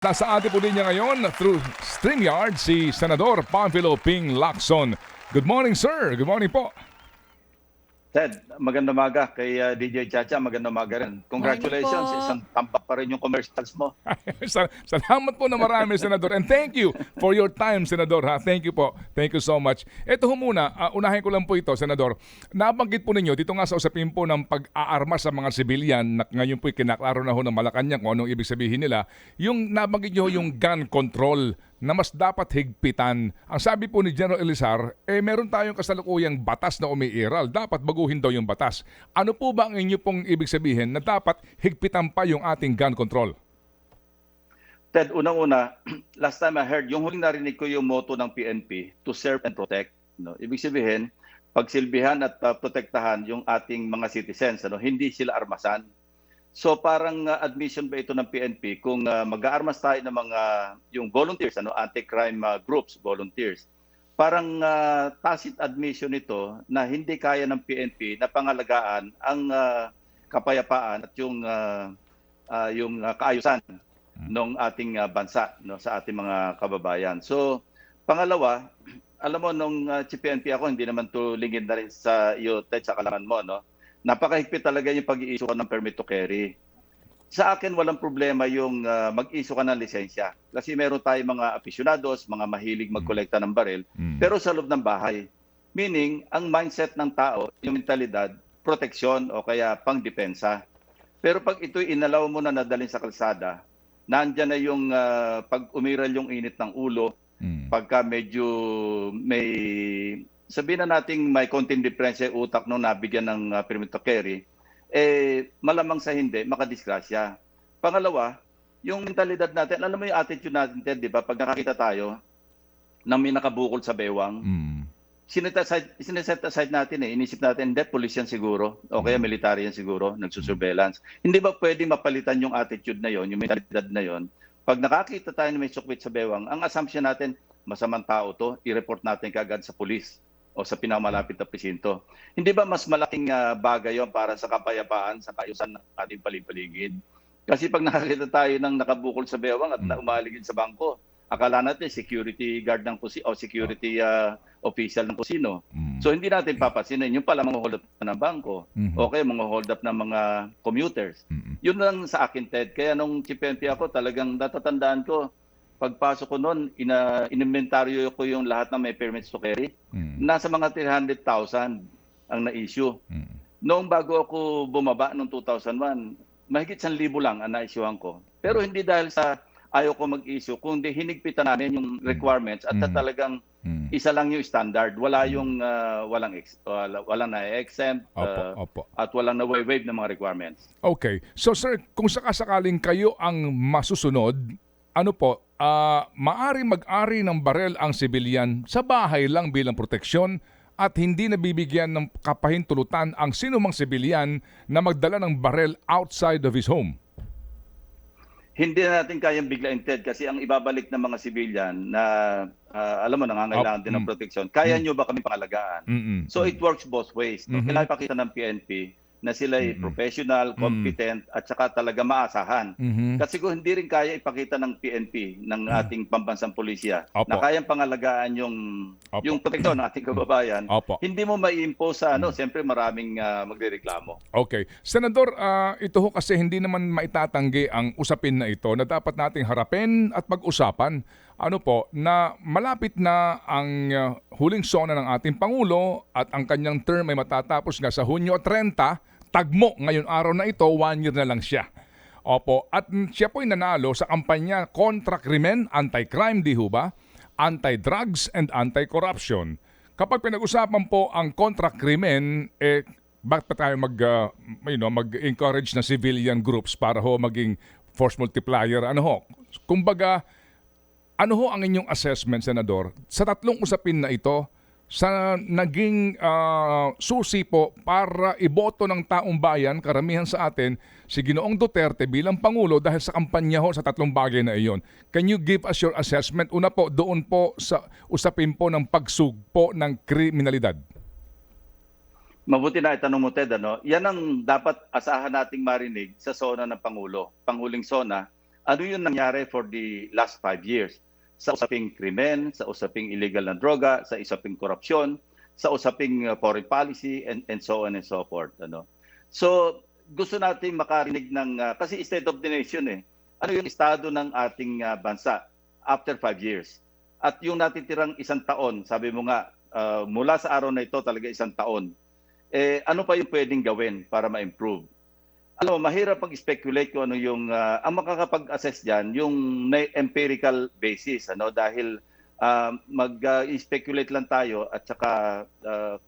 Nasa ating po linya ngayon through StreamYard si Senador Panfilo Ping Lacson. Good morning, sir. Good morning po. Ted, magandang umaga. Kay DJ Chacha, magandang umaga rin. Congratulations, isang tampak pa rin yung commercials mo. Salamat po na marami, Senador. And thank you for your time, Senador. Ha? Thank you po. Thank you so much. Ito ho muna, unahin ko lang po ito, Senador. Nabanggit po ninyo, dito nga sa usapin po ng pag-aarma sa mga sibilyan, na ngayon po kinaklaro na ho ng Malacanang kung anong ibig sabihin nila, yung nabanggit nyo yung gun control na mas dapat higpitan. Ang sabi po ni General Elizar, meron tayong kasalukuyang batas na umiiral. Dapat baguhin daw yung batas. Ano po ba ang inyo pong ibig sabihin na dapat higpitan pa yung ating gun control? Ted, unang-una, last time I heard, yung huling narinig ko yung motto ng PNP, to serve and protect. No? Ibig sabihin, pagsilbihan at protektahan yung ating mga citizens. Hindi sila armasan. So parang admission ba ito ng PNP kung mag-aarmas tayo ng mga yung volunteers, anti-crime groups, volunteers. Parang tacit admission ito na hindi kaya ng PNP na pangalagaan ang kapayapaan at yung kaayusan ng ating bansa, sa ating mga kababayan. So pangalawa, alam mo nung PNP ako, hindi naman to lingid na rin sa iyo, Ted, sa kalaman mo, napakahigpit talaga yung pag-i-issue ka ng permit to carry. Sa akin, walang problema yung mag-issue ka ng lisensya. Kasi meron tayong mga aficionados, mga mahilig magkolekta ng baril, pero sa loob ng bahay. Meaning, ang mindset ng tao, yung mentalidad, proteksyon o kaya pang-depensa. Pero pag ito'y inalaw mo na nadalhin sa kalsada, nandyan na yung pag umiral yung init ng ulo, pagka medyo may sabihin na nating may konting diferensya yung utak nung nabigyan ng permit to carry, malamang sa hindi, makadisgrasya. Pangalawa, yung mentalidad natin, alam mo yung attitude natin, di ba? Pag nakakita tayo na may nakabukol sa bewang, sineset aside natin inisip natin, hindi, police yan siguro, o kaya military yan siguro, nagsusurveillance. Hindi ba pwede mapalitan yung attitude na yon, yung mentalidad na yon? Pag nakakita tayo na may sukwit sa bewang, ang assumption natin, masamang tao to, i-report natin kaagad sa police o sa pinakamalapit na presinto. Hindi ba mas malaking bagay yon para sa kapayapaan, sa kaayusan ng ating paligid? Kasi pag nakakita tayo ng nakabukol sa bewang at umaligid sa bangko, akala natin security guard ng o security official ng kusino. So hindi natin papasinin, yung pala mga hold up ng bangko, okay, mga hold up ng mga commuters. Yun lang sa akin, Ted. Kaya nung PNP ako, talagang natatandaan ko, pagpasok ko noon, inimentaryo ko yung lahat ng may permits to carry. Nasa mga 300,000 ang na-issue. Noong bago ako bumaba noong 2001, mahigit 1,000 lang ang na-issuehan ko. Pero hindi dahil sa ayaw ko mag-issue, kundi hinigpitan namin yung requirements at talagang isa lang yung standard. Wala yung walang na-exempt at walang na-waive ng mga requirements. Okay. So sir, kung sakasakaling kayo ang masusunod, maari mag-ari ng barel ang sibilyan sa bahay lang bilang proteksyon at hindi nabibigyan ng kapahintulutan ang sinumang sibilyan na magdala ng barel outside of his home. Hindi natin kayang biglain, Ted, kasi ang ibabalik ng mga sibilyan na, alam mo, nangangailangan din ng proteksyon, kaya nyo ba kami pangalagaan? So it works both ways. Kailangan ipakita ng PNP na sila ay professional, competent, at saka talaga maasahan. Kasi kung hindi rin kaya ipakita ng PNP, ng ating pambansang pulisya, na kayang pangalagaan yung proteksyon ng ating kababayan, hindi mo mai-impose sa siyempre maraming magrereklamo. Okay. Senador, ito ho kasi hindi naman maitatanggi ang usapin na ito na dapat nating harapin at pag-usapan. Na malapit na ang huling sona ng ating Pangulo at ang kanyang term ay matatapos nga sa Hunyo 30, tagmo ngayon araw na ito, 1 year na lang siya. At siya po'y nanalo sa kampanya kontra krimen, anti-crime, di ho ba? Anti-drugs and anti-corruption. Kapag pinag-usapan po ang kontra krimen, bakit pa tayo mag-encourage na civilian groups para ho maging force multiplier? Kumbaga, ano ho ang inyong assessment, Senador, sa tatlong usapin na ito, sa naging susi po para iboto ng taong bayan, karamihan sa atin, si Ginoong Duterte bilang Pangulo dahil sa kampanya ho sa tatlong bagay na iyon? Can you give us your assessment? Una po, doon po sa usapin po ng pagsugpo ng kriminalidad. Mabuti na itanong mo, Ted. Yan ang dapat asahan nating marinig sa sona ng Pangulo, Panguling Sona, ano yung nangyari for the last 5 years sa usaping krimen, sa usaping illegal na droga, sa usaping korupsyon, sa usaping foreign policy, and so on and so forth. Ano? So, gusto natin makarinig ng, kasi state of the nation ano yung estado ng ating bansa after 5 years. At yung natitirang 1 taon, sabi mo nga, mula sa araw na ito talaga 1 taon, ano pa yung pwedeng gawin para ma-improve? Alam mo, mahirap pag-speculate kung ano yung, ang makakapag-assess dyan, yung may empirical basis, dahil mag-speculate lang tayo at saka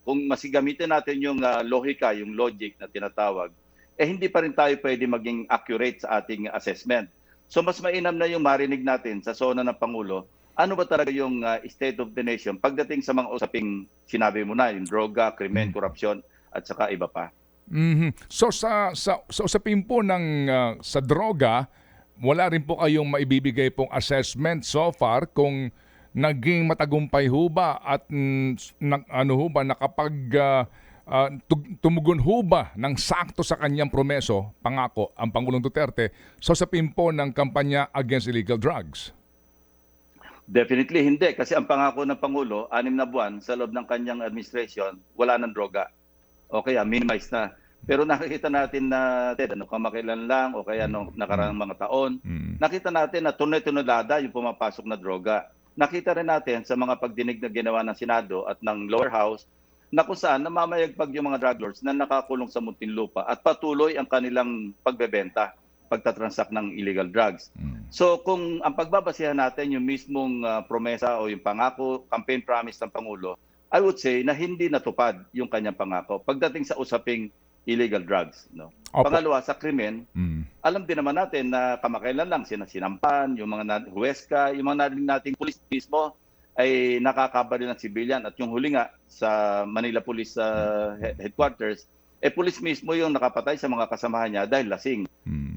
kung masigamitin natin yung lohika, yung logic na tinatawag, hindi pa rin tayo pwede maging accurate sa ating assessment. So mas mainam na yung marinig natin sa sona ng Pangulo, ano ba talaga yung state of the nation pagdating sa mga usaping sinabi mo na, yung droga, krimen, korupsyon, at saka iba pa. So sa usapin po ng sa droga, wala rin po kayong maibibigay pong assessment so far kung naging matagumpay ho ba at nakapag tumugon ho ba ng sakto sa kanyang promeso, pangako, ang Pangulong Duterte sa usapin po ng kampanya against illegal drugs? Definitely hindi, kasi ang pangako ng Pangulo, 6 na buwan sa loob ng kanyang administration, wala ng droga. O kaya minimize na. Pero nakikita natin na kamakailan lang o kaya nakaraang mga taon, nakita natin na tunay-tunadada yung pumapasok na droga. Nakita rin natin sa mga pagdinig na ginawa ng Senado at ng lower house na kung saan namamayagpag yung mga drug lords na nakakulong sa Muntinlupa at patuloy ang kanilang pagbebenta, pagtatransact ng illegal drugs. So kung ang pagbabasihan natin yung mismong promesa o yung pangako, campaign promise ng Pangulo, I would say na hindi natupad yung kanyang pangako pagdating sa usaping illegal drugs. Opo. Pangalawa, sa krimen, alam din naman natin na kamakailan lang sinampan, yung mga huweska, yung mga narinig nating pulis mismo ay nakakabaril ng civilian. At yung huli nga sa Manila Police Headquarters, pulis mismo yung nakapatay sa mga kasamahan niya dahil lasing.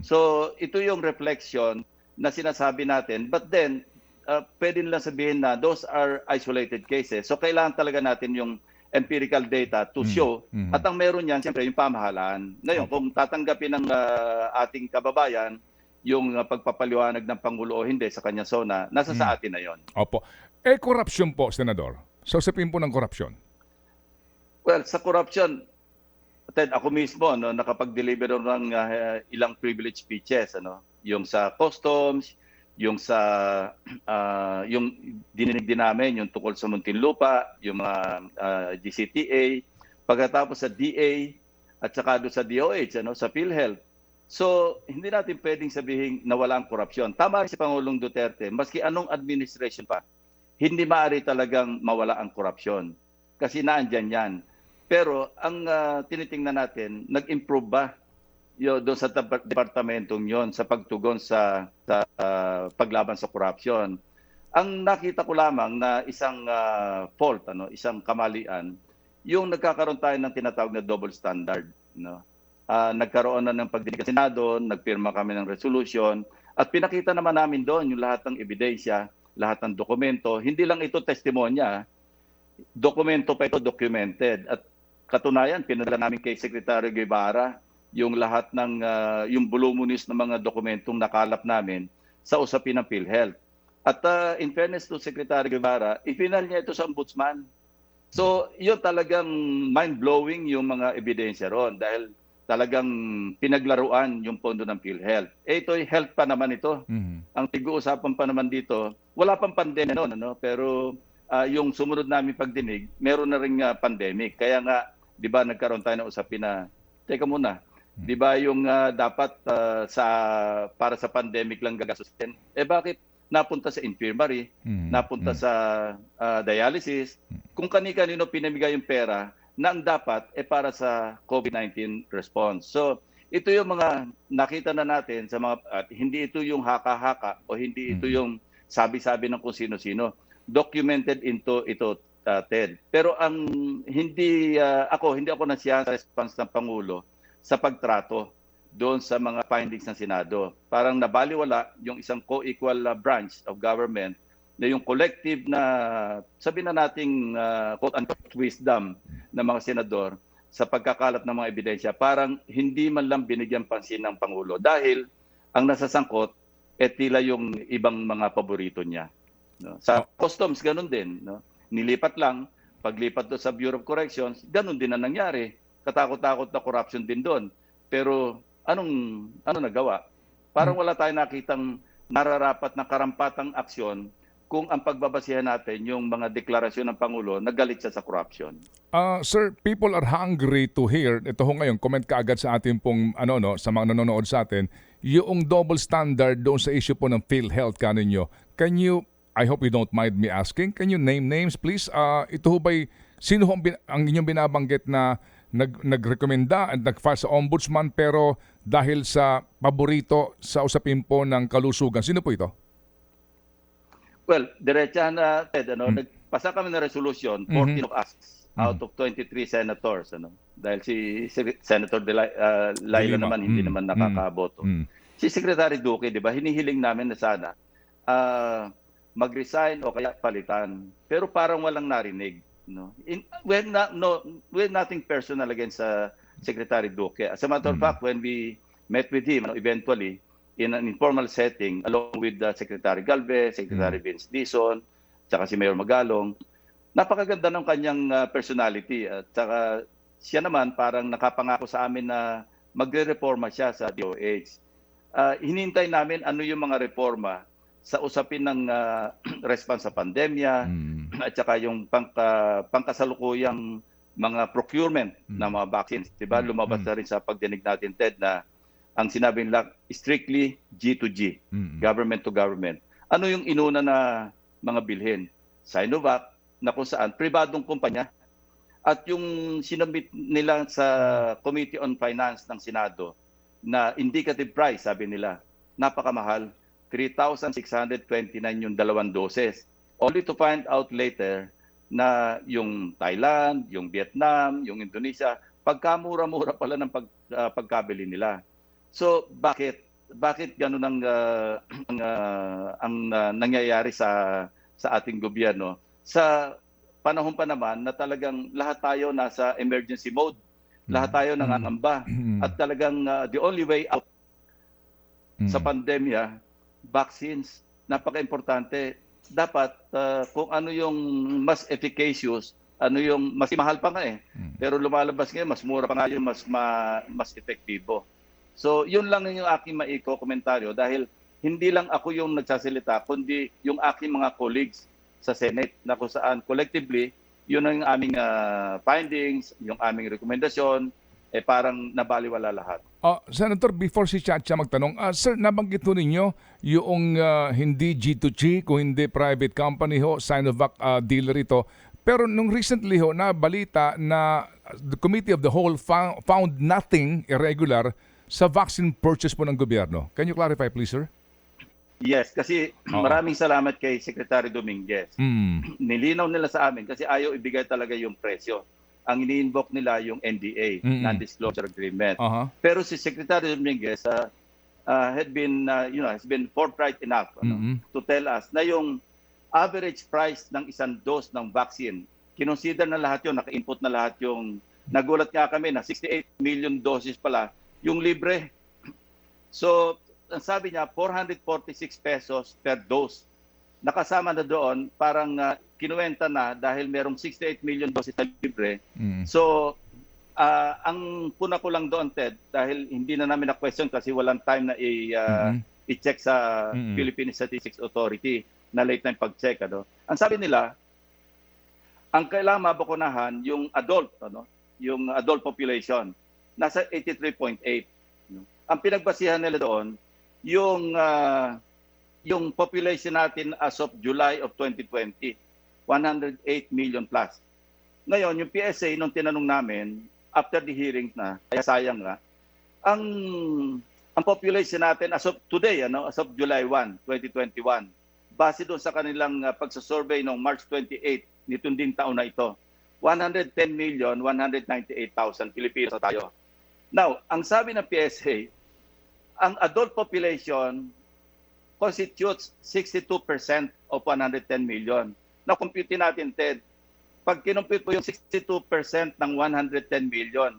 So ito yung reflection na sinasabi natin. But then, pwede nilang sabihin na those are isolated cases. So kailangan talaga natin yung empirical data to show. At ang meron yan, siyempre, yung pamahalaan. Ngayon, kung tatanggapin ng ating kababayan yung pagpapaliwanag ng Pangulo o hindi sa kanya zona, nasa sa atin na yon. Opo. Korupsyon po, Senador. So, usapin po ng korupsyon. Well, sa korupsyon, Ted, ako mismo nakapag-deliver ng ilang privilege speeches. Yung sa customs, yung sa yung dininig din namin yung tungkol sa Muntinlupa, yung mga GCTA, pagkatapos sa DA at saka doon sa DOH, sa PhilHealth. So hindi natin pwedeng sabihin na wala ang korupsyon. Tama rin si Pangulong Duterte, maski anong administration pa, hindi maaari talagang mawala ang korupsyon kasi naandyan yan. Pero ang tinitingnan natin, nag-improve ba doon sa departamentong yon sa pagtugon sa paglaban sa korupsyon? Ang nakita ko lamang na isang fault, isang kamalian, yung nagkakaroon tayo ng tinatawag na double standard. Nagkaroon na ng pagdinig sa Senado, nagpirma kami ng resolution, at pinakita naman namin doon yung lahat ng ebidensya, lahat ng dokumento. Hindi lang ito testimonya, dokumento pa ito, documented. At katunayan, pinadala namin kay Secretary Guevara yung lahat ng yung voluminous na mga dokumentong nakalap namin sa usapin ng PhilHealth. At in fairness to Secretary Guevara, ipinal niya ito sa ombudsman. So, yun talagang mind-blowing yung mga ebidensya ron dahil talagang pinaglaruan yung pondo ng PhilHealth. Ito'y health pa naman ito. Ang tig-uusapan pa naman dito, wala pang pandemya noon, pero yung sumunod namin pagdinig, meron na ring pandemic. Kaya nga, di ba nagkaroon tayo ng usapin na, teka muna, di ba yung dapat para sa pandemic lang gagastusin? Bakit napunta sa infirmary, napunta sa dialysis, kung kani-kanino pinamigay yung pera na ang dapat para sa COVID-19 response. So, ito yung mga nakita na natin sa mga, hindi ito yung haka-haka o hindi ito yung sabi-sabi ng kung sino-sino. Documented ito, Ted. Pero ang hindi ako nasiyahan sa response ng Pangulo sa pagtrato doon sa mga findings ng Senado. Parang nabaliwala yung isang co-equal branch of government na yung collective na, sabi na nating quote-unquote wisdom ng mga senador sa pagkakalat ng mga ebidensya, parang hindi man lang binigyan pansin ng Pangulo. Dahil ang nasasangkot, tila yung ibang mga paborito niya. No? Sa customs, ganun din. No? Nilipat lang, paglipat doon sa Bureau of Corrections, ganun din ang nangyari. Katakot-takot na corruption din doon. Pero ano nagawa? Parang wala tayong nakitang nararapat na karampatang aksyon kung ang pagbabasihan natin yung mga deklarasyon ng Pangulo na galit siya sa corruption. Sir, people are hungry to hear, ito ho ngayon, comment ka agad sa ating pong, sa mga nanonood sa atin, yung double standard doon sa issue po ng PhilHealth ka ninyo. Can you, I hope you don't mind me asking, can you name names please? Ito ho ba'y, sino ho ang inyong binabanggit na nagrekomenda at nag-file sa ombudsman pero dahil sa paborito sa usapin po ng kalusugan? Sino po ito? Well, diretsahan na, Ted, nagpasa kami ng resolution, 14 of us out of 23 senators. Dahil si Senator Laila naman hindi naman nakakaboto. Si Secretary Duque, di ba, hinihiling namin na sana mag-resign o kaya palitan. Pero parang walang narinig. We're nothing personal against Secretary Duque. As a matter of fact, when we met with him, eventually, in an informal setting, along with Secretary Galvez, Secretary Vince Dizon, tsaka si Mayor Magalong, napakaganda ng kanyang personality. At saka siya naman parang nakapangako sa amin na magre-reforma siya sa DOH. Hinintay namin ano yung mga reforma sa usapin ng response sa pandemya, at saka yung pangkasalukuyang mga procurement ng mga vaccines. Diba? Lumabas na rin sa pagdinig natin, Ted, na ang sinabi nila strictly G2G, government to government. Ano yung inuna na mga bilhin? Sinovac, na kung saan pribadong kumpanya. At yung sinubmit nila sa Committee on Finance ng Senado na indicative price, sabi nila, napakamahal, 3,629 yung 2 doses. Only to find out later na yung Thailand, yung Vietnam, yung Indonesia, pagkamura-mura pala ng pagkabili nila. So bakit ganun ang nangyayari sa ating gobyerno? Sa panahon pa naman na talagang lahat tayo nasa emergency mode. Lahat tayo nangangamba. At talagang the only way out sa pandemya, vaccines, napaka-importante. Dapat kung ano yung mas efficacious, ano yung mas mahal pa nga pero lumalabas ngayon, mas mura pa nga yung mas epektibo. So, yun lang yung aking maiko-komentaryo dahil hindi lang ako yung nagsasalita, kundi yung aking mga colleagues sa Senate na kung saan collectively, yun ang aming findings, yung aming rekomendasyon, parang nabaliwala lahat. Senator, before si Chacha magtanong, sir, nabanggit po ninyo yung hindi G2G, kung hindi private company ho, Sinovac dealer ito. Pero nung recently ho, nabalita na the Committee of the Whole found nothing irregular sa vaccine purchase po ng gobyerno. Can you clarify please, sir? Yes, kasi maraming salamat kay Secretary Dominguez. Nilinaw nila sa amin kasi ayaw ibigay talaga yung presyo. Ang ini-invoke nila yung NDA, Non-Disclosure Agreement. Pero si Secretary Dominguez has been forthright enough to tell us na yung average price ng isang dose ng vaccine, kinonsider na lahat yun, naka-input na lahat yung, nagulat nga kami na 68 million doses pala yung libre. So, ang sabi niya, 446 pesos per dose. Nakasama na doon, parang kinuwenta na dahil merong 68 million doses na libre. So, ang puna ko lang doon, Ted, dahil hindi na namin na-question kasi walang time na i-check sa Philippine Statistics Authority na late time pag-check. Ang sabi nila, ang kailangan mabakunahan yung adult, yung adult population, nasa 83.8. Ang pinagbasihan nila doon, yung population natin as of July of 2020, 108 million plus. Ngayon, yung PSA, nung tinanong namin, after the hearings na, kaya sayang nga, ang population natin as of today, as of July 1, 2021, base doon sa kanilang pagsasurvey noong March 28, nitong din taon na ito, 110,198,000 Pilipinos tayo. Now, ang sabi ng PSA, ang adult population constitutes 62% of 110 million. Na-compute natin, Ted, pag kinumpute po yung 62% ng 110 million,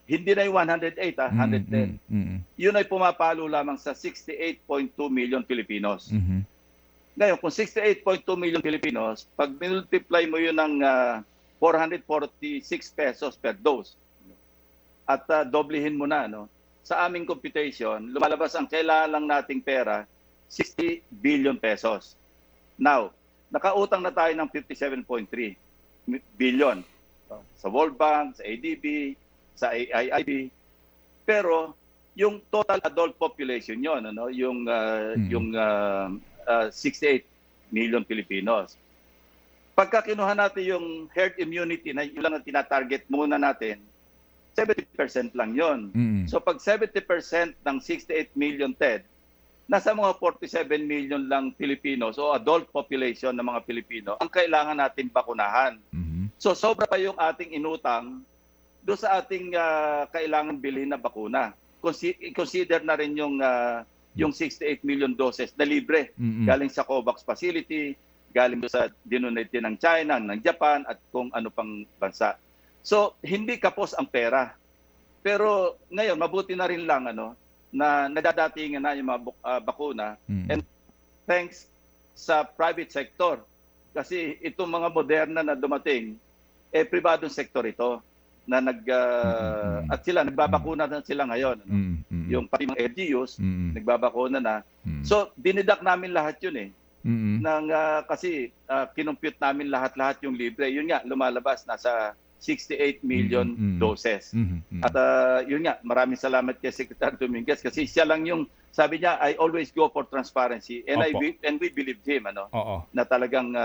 Hindi na yung 108, 110. Mm. Yun ay pumapalo lamang sa 68.2 million Filipinos. Mhm. Ngayon, kung 68.2 million Filipinos, pag multiply mo yun ng 446 pesos per dose at doblehin mo na, no? Sa aming computation, lumalabas ang kailangan lang nating pera, 60 billion pesos. Now, nakautang na tayo ng 57.3 billion sa World Bank, sa ADB, sa AIIB. Pero yung total adult population yon, ano, yung 68 million Filipinos. Pagka kinuha natin yung herd immunity na yun lang ang tinatarget muna natin, 70% lang yon. So pag 70% ng 68 million TED, nasa mga 47 million lang Filipinos o adult population ng mga Pilipino ang kailangan natin bakunahan. So sobra pa yung ating inutang doon sa ating kailangan bilhin na bakuna. Consider na rin yung 68 million doses na libre galing sa COVAX facility, galing doon sa dinonate ng China, ng Japan at kung ano pang bansa. So hindi kapos ang pera. Pero ngayon mabuti na rin lang na nadadatingan na yung mga bakuna and thanks sa private sector. Kasi itong mga Moderna na dumating, pribadong sektor ito na at sila nagbabakuna na sila ngayon. Yung pati mga LGUs, nagbabakuna na. So dinidak namin lahat yun kasi kinumpute namin lahat-lahat yung libre. Yun nga, lumalabas nasa 68 million doses. At yun nga, maraming salamat kay Secretary Dominguez kasi siya lang yung, sabi niya, I always go for transparency. And we believed him, na talagang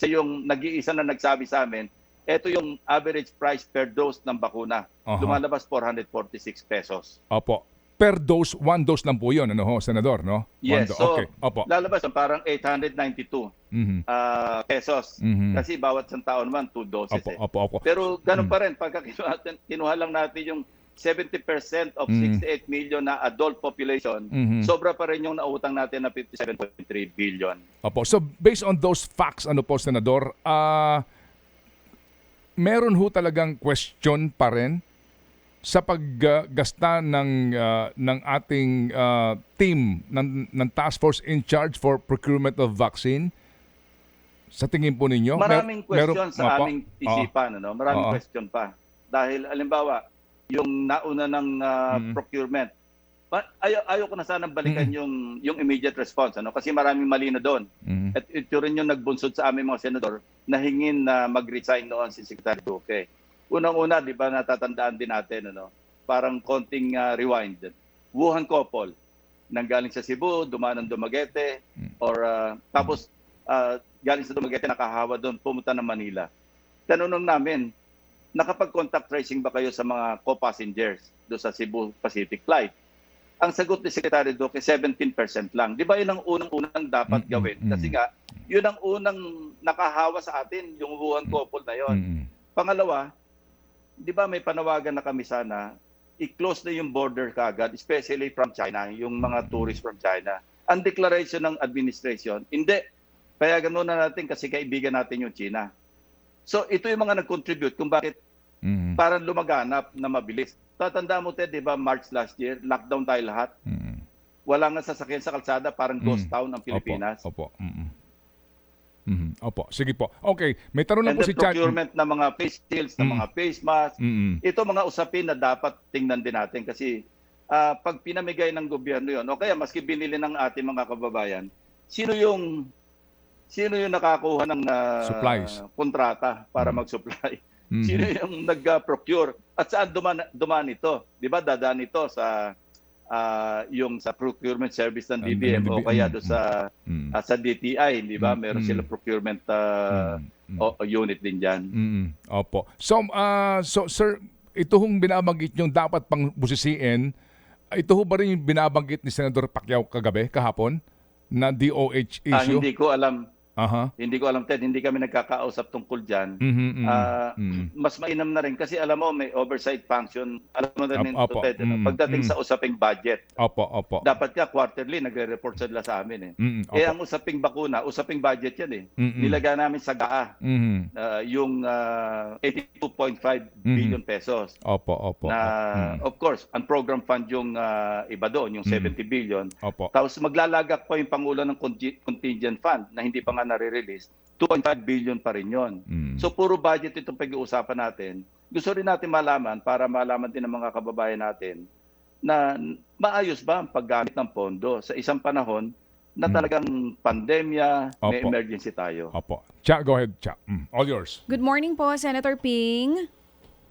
siya yung nag-iisa na nagsabi sa amin, ito yung average price per dose ng bakuna. Lumalabas 446 pesos. Opo. Per dose, one dose lang po yun, Senador, no? Yes, so okay. Opo. lalabas parang 892 pesos. Kasi bawat isang taon naman, 2 doses. Opo. Pero ganun pa rin, pagka kinuha lang natin yung 70% of 68 million na adult population, sobra pa rin yung nautang natin na 57.3 billion. Opo. So based on those facts, Senador, meron ho talagang question pa rin sa paggasta ng ating team ng task force in charge for procurement of vaccine. Sa tingin po ninyo? Maraming question sa aming isipan. Maraming question pa. Dahil, alimbawa, yung nauna ng procurement, ayaw ko na sanang balikan yung immediate response. Kasi maraming mali na doon. At ito rin yung nagbunsod sa aming mga senador na hingin na mag-resign noon si Secretary Duque. Unang-una, di ba natatandaan din natin, parang konting rewind. Wuhan couple, nanggaling sa Cebu, dumaan ng Dumaguete, or tapos galing sa Dumaguete, nakahawa doon, pumunta ng Manila. Tanong namin, nakapag-contact tracing ba kayo sa mga co-passengers doon sa Cebu Pacific flight? Ang sagot ni Secretary Duque, 17% lang. Di ba yun ang unang dapat gawin? Kasi nga, yun ang unang nakahawa sa atin, yung Wuhan couple na yun. Pangalawa, di ba may panawagan na kami sana, i-close na yung border kagad, especially from China, yung mga tourists from China. Ang declaration ng administration, hindi, payagan muna natin kasi kaibigan natin yung China. So ito yung mga nag-contribute kung bakit parang lumaganap na mabilis. Tatanda mo, Ted, di ba, March last year, lockdown tayo lahat. Wala nga sasakyan sa kalsada, parang ghost town ng Pilipinas. Opo. Opo, sige po. Okay, may tanong lang And po si Chat. procurement ng mga face shields, ng mga face masks. Ito mga usapin na dapat tingnan din natin kasi pag pinamigay ng gobyerno yon, o kaya maski binili ng ating mga kababayan, sino yung nakakuha ng supplies, kontrata para mag-supply? Sino yung nag-procure? At saan dumaan ito? Di ba dadaan ito sa yung sa procurement service ng DBM o kaya do sa DTI, di ba? Meron sila procurement unit din diyan. Opo. So sir, ito hong binabanggit yung dapat pang busisiin, ito ho ba rin yung binabanggit ni Senador Pacquiao kahapon na DOH issue? Hindi ko alam. Aha. Hindi ko alam, Ted, hindi kami nagkakausap tungkol dyan. Mhm, mhm, Mas mainam na rin kasi alam mo may oversight function. Alam mo na rin ito, Opo. Ted, ano? Pagdating sa usaping budget, Opo, opo. dapat ka quarterly nagre-report sila sa amin eh. Opo. Ang usaping bakuna, usaping budget yan eh. Mm. Nilagay namin sa GAA Mhm. yung 82.5 billion pesos Opo, opo. na of course, ang program fund yung iba doon, yung 70 billion. Opo. Tapos maglalagak pa yung Pangulo ng contingent fund na hindi pa nga nare-release. 2.5 billion pa rin yun. So puro budget itong pag-uusapan natin. Gusto rin natin malaman para malaman din ng mga kababayan natin na maayos ba ang paggamit ng pondo sa isang panahon na talagang pandemya, may Opo. emergency tayo. Opo. Cha, go ahead, Cha. All yours. Good morning po, Senator Ping.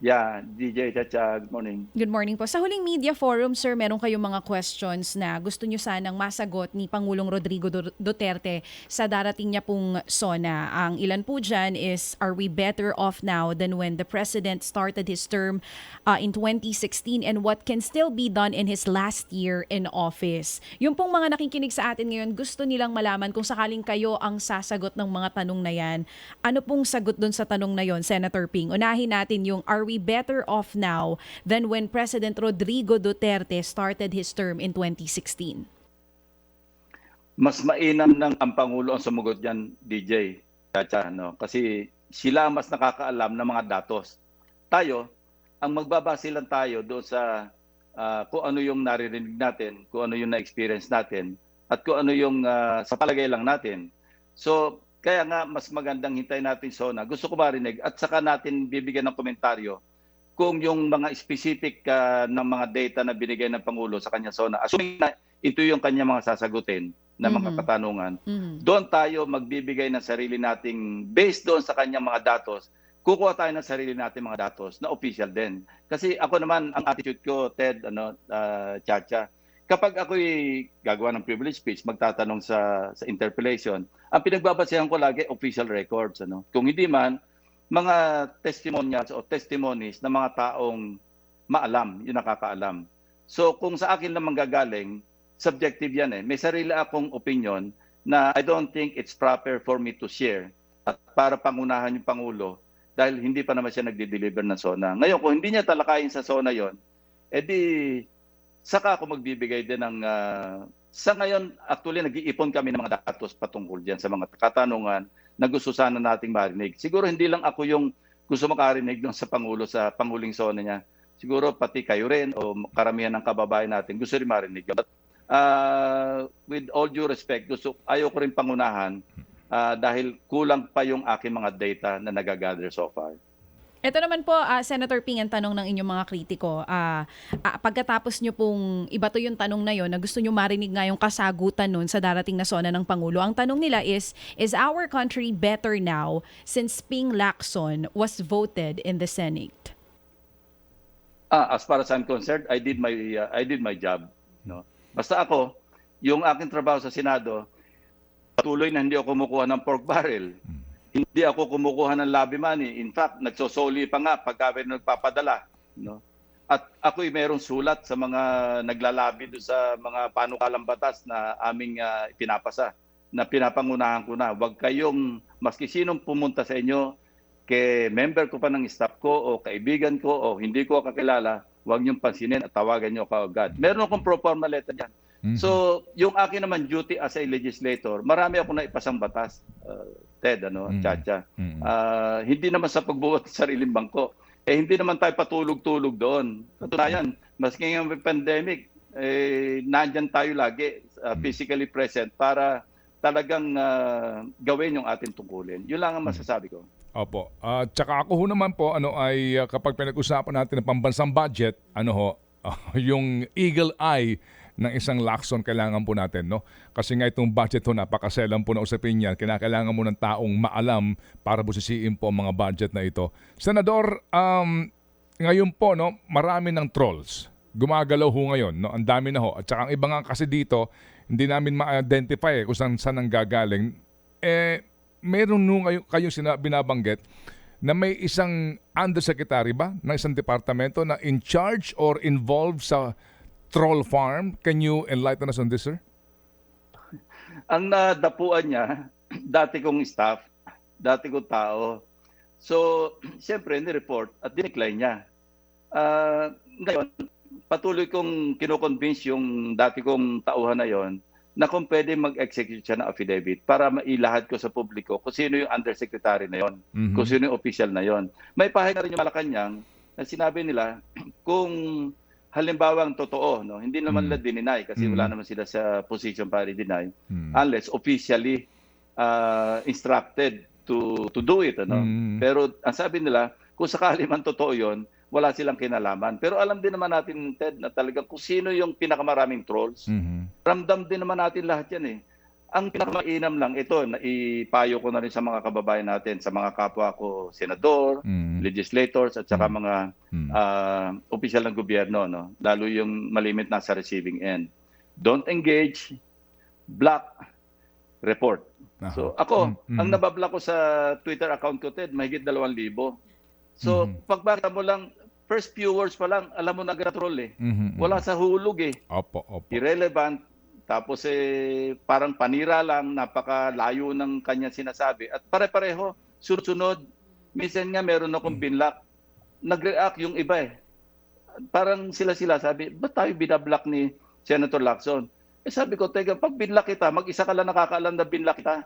Yeah, DJ Chacha, good morning. Good morning po. Sa huling media forum, sir, meron kayong mga questions na gusto nyo sanang masagot ni Pangulong Rodrigo Duterte sa darating niya pong SONA. Ang ilan po dyan is, are we better off now than when the President started his term in 2016 and what can still be done in his last year in office? Yung pong mga nakikinig sa atin ngayon, gusto nilang malaman kung sakaling kayo ang sasagot ng mga tanong na yan. Ano pong sagot dun sa tanong na yon, Senator Ping? Unahin natin yung, are we better off now than when President Rodrigo Duterte started his term in 2016? Mas mainam ng ang Pangulo ang sumagot diyan, DJ Chacha, no? Kasi sila mas nakakaalam ng mga datos. Tayo, ang magbabase lang tayo doon sa kung ano yung naririnig natin, kung ano yung na-experience natin, at kung ano yung sa palagay lang natin. So, kaya nga mas magandang hintayin natin SONA. Gusto ko marinig at saka natin bibigyan ng komentaryo kung yung mga specific ng mga data na binigay ng Pangulo sa kanya SONA, assuming na ito yung kanya mga sasagutin na mga katanungan, doon tayo magbibigay ng sarili nating, based doon sa kanyang mga datos, kukuha tayo ng sarili nating mga datos na official din. Kasi ako naman, ang attitude ko, Ted, Chacha, kapag ako'y gagawa ng privilege speech, magtatanong sa interpellation, ang pinagbabasehan ko lagi, official records. Kung hindi man, mga testimonials o testimonies ng mga taong maalam, yung nakakaalam. So kung sa akin lang manggagaling, subjective yan eh. May sarili akong opinion na I don't think it's proper for me to share at para pangunahan yung Pangulo dahil hindi pa naman siya nagde-deliver ng SONA. Ngayon, kung hindi niya talakayin sa SONA yon, edi saka ako magbibigay din ng... sa ngayon, actually, nag-iipon kami ng mga datos patungkol dyan sa mga katanungan na gusto sana nating marinig. Siguro hindi lang ako yung gusto makarinig doon sa Pangulo, sa Panguling SONA niya. Siguro pati kayo rin o karamihan ng kababayan natin gusto rin marinig. But with all due respect, ayaw ko rin pangunahan dahil kulang pa yung aking mga data na nagagather so far. Ito naman po, Senator Ping, ang tanong ng inyong mga kritiko. Pagkatapos nyo pong ibato yung tanong na yon na gusto nyo marinig nga yung kasagutan nun sa darating na SONA ng Pangulo, ang tanong nila is our country better now since Ping Lacson was voted in the Senate? As far as I'm concerned, I did my job. No? Basta ako, yung aking trabaho sa Senado, patuloy na hindi ako kumukuha ng pork barrel. Hindi ako kumukuha ng lobby money. In fact, nagsosoli pa nga pagka nagpapadala. No? At ako'y merong sulat sa mga naglalabi doon sa mga panukalang batas na aming pinapasa, na pinapangunahan ko na. Huwag kayong, maski sinong pumunta sa inyo, kay member ko pa ng staff ko o kaibigan ko o hindi ko kakilala, huwag niyong pansinin at tawagan niyo ako agad. Meron akong pro forma letter dyan. So, yung akin naman duty as a legislator, marami akong naipasang batas, Ted, Chacha. Hindi naman sa pagbuhat sa sariling bangko. Hindi naman tayo patulog-tulog doon. Katunayan, maski ngayong pandemic, nandyan tayo lagi, physically present para talagang gawin yung ating tungkulin. Yun lang ang masasabi ko. Opo. Tsaka ako ho naman po, ay kapag pinag-usapan natin ng pambansang budget, yung eagle eye ng isang Lacson kailangan po natin, no? Kasi nga itong budget ho, napakaselang po na usapin yan. Kinakailangan mo ng taong maalam para busisiin po ang mga budget na ito. Senador, ngayon po, no, marami ng trolls. Gumagalaw ho ngayon, no? Ang dami na ho. At saka ang iba nga kasi dito, hindi namin ma-identify kung saan ang gagaling. Meron nung kayong binabanggit na may isang undersecretary ba ng isang departamento na in charge or involved sa troll farm. Can you enlighten us on this, sir? Ang nadapuan niya, dati kong staff, dati kong tao. So, siyempre, ni-report at dinecline niya. Ngayon, patuloy kong kinoconvince yung dati kong tauhan na yon na kung pwede mag-execute siya ng affidavit para mailahad ko sa publiko kung sino yung undersecretary na yon, kung sino yung official na yon. May pahay na rin yung Malacanang na sinabi nila kung halimbawang totoo, no, hindi naman nila dininay kasi wala naman sila sa position para i-deny unless officially instructed to do it. Ano? Pero ang sabi nila, kung sakali man totoo yon, wala silang kinalaman. Pero alam din naman natin, Ted, na talagang kung sino yung pinakamaraming trolls. Ramdam din naman natin lahat yan eh. Ang pinakamainam lang, ito, na ipayo ko na rin sa mga kababayan natin, sa mga kapwa ko, senador, legislators, at saka mga opisyal ng gobyerno, no? Lalo yung malimit na sa receiving end. Don't engage, block, report. So ako, ang nabablock ko sa Twitter account ko, Ted, mahigit 2,000. So pagbakita mo lang, first few words pa lang, alam mo na troll eh. Wala sa hulog eh. Opo. Irrelevant. Tapos parang panira lang, napakalayo ng kanya sinasabi. At pare-pareho, sunod-sunod. Minsan nga meron akong binlock. Nag-react yung iba eh. Parang sila-sila sabi, ba't tayo binablock ni Senator Lacson? Sabi ko, teka, pag binlock kita, mag-isa ka lang nakakaalam na binlock kita.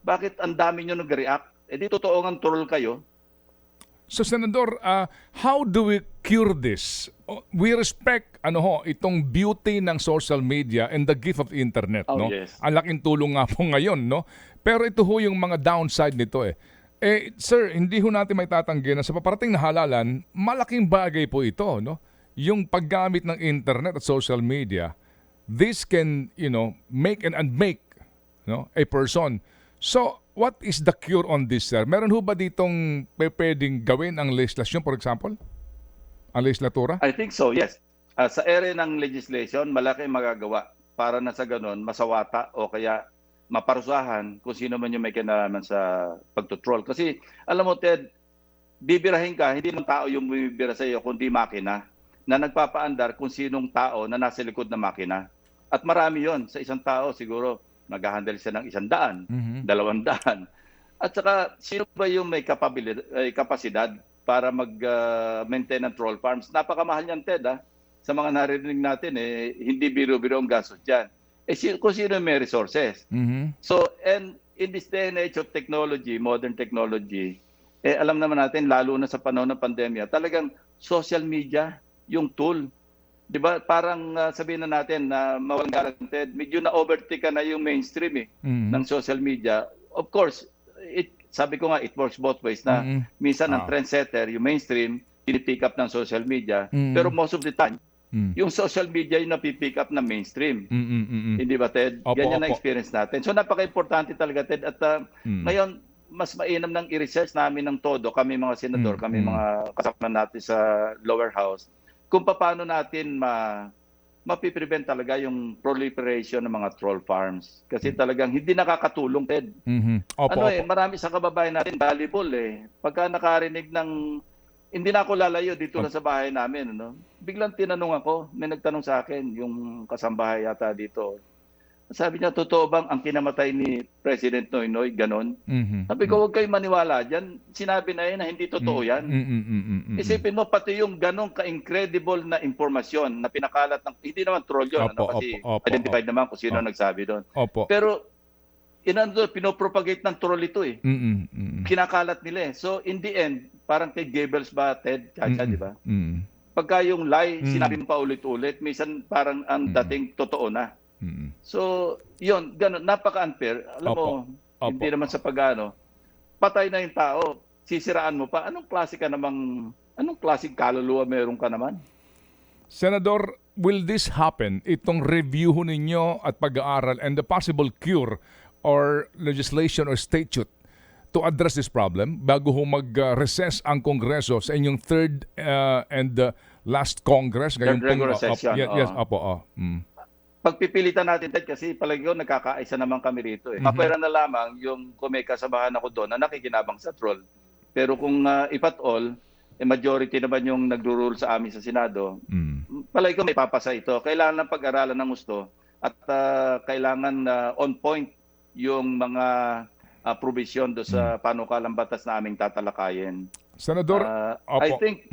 Bakit ang dami nyo nag-react? Di totoo nga troll kayo. So, Senador, how do we cure this? We respect itong beauty ng social media and the gift of internet. No? Yes. Ang laking tulong nga po ngayon. No? Pero ito ho yung mga downside nito eh. Sir, hindi ho natin may tatanggi na sa paparating na halalan, malaking bagay po ito. No? Yung paggamit ng internet at social media, this can, make and unmake a person. So, what is the cure on this, sir? Meron ho ba ditong pwedeng gawin ang legislasyon, for example? Ang legislatura? I think so, yes. Sa ere ng legislation, malaki magagawa para na sa ganun, masawata o kaya maparusahan kung sino man yung may kinalaman sa pagtutrol. Kasi, alam mo, Ted, bibirahin ka, hindi naman tao yung bibira sa iyo, kundi makina na nagpapaandar kung sinong tao na nasa likod ng makina. At marami yon sa isang tao, siguro mag-handle siya ng 100, 200. At saka, sino ba yung may kapasidad para mag-maintain ng troll farms? Napakamahal niyan, Ted. Sa mga narinig natin, hindi biro-biro ang gastos dyan. Kung sino may resources. So, and in this day and age of technology, modern technology, alam naman natin, lalo na sa panahon ng pandemya, talagang social media yung tool. Di ba? Parang sabihin na natin na mawalang garanted, medyo na-overtake na yung mainstream ng social media. Of course, sabi ko nga, it works both ways na minsan ang trendsetter, yung mainstream, pinipick up ng social media. Pero most of the time, yung social media yung napipick up ng mainstream. Hindi ba, Ted? Ganyan na experience natin. So napaka-importante talaga, Ted. At ngayon, mas mainam nang i-research namin ng todo, kami mga senador, kami mga kasama natin sa lower house, kung paano natin mapiprevent talaga yung proliferation ng mga troll farms. Kasi talagang hindi nakakatulong, Ted. Marami sa kababayan natin, valuable Pagka nakarinig ng, hindi na ako lalayo dito na sa bahay namin, biglang tinanong ako, may nagtanong sa akin, yung kasambahay yata dito. Sabi niya, totoo bang ang kinamatay ni President Noynoy, ganon? Sabi ko, huwag kayong maniwala dyan. Sinabi na na hindi totoo yan. Isipin mo, pati yung ganong ka-incredible na impormasyon na pinakalat ng, hindi naman troll yun, kasi identified naman kung sino nagsabi doon. Pero, pinopropagate ng troll ito Kinakalat nila So, in the end, parang kay Goebbels ba, Ted, Chacha, di ba? Pagka yung lie, sinabi mo pa ulit-ulit, minsan parang ang dating totoo na. So, yun, ganun, napaka-unfair. Alam mo, hindi naman sa pagano, patay na yung tao, sisiraan mo pa. Anong klaseng kaluluwa meron ka naman? Senador, will this happen? Itong review ninyo at pag-aaral and the possible cure or legislation or statute to address this problem bago mag-recess ang Kongreso sa inyong third and last Congress? Third regular session. Yes, Pagpipilitan natin, Ted, kasi palagi ko nagkakaisa naman kami rito. Kapera na lamang yung kung may kasabahan ako doon na nakikinabang sa troll. Pero kung if at all, majority naman yung nagro-rule sa amin sa Senado, palagi ko may papasa ito. Kailangan ng pag-aralan ng gusto at kailangan on point yung mga provision do sa panukalang batas na aming tatalakayin. Senador, I opo. think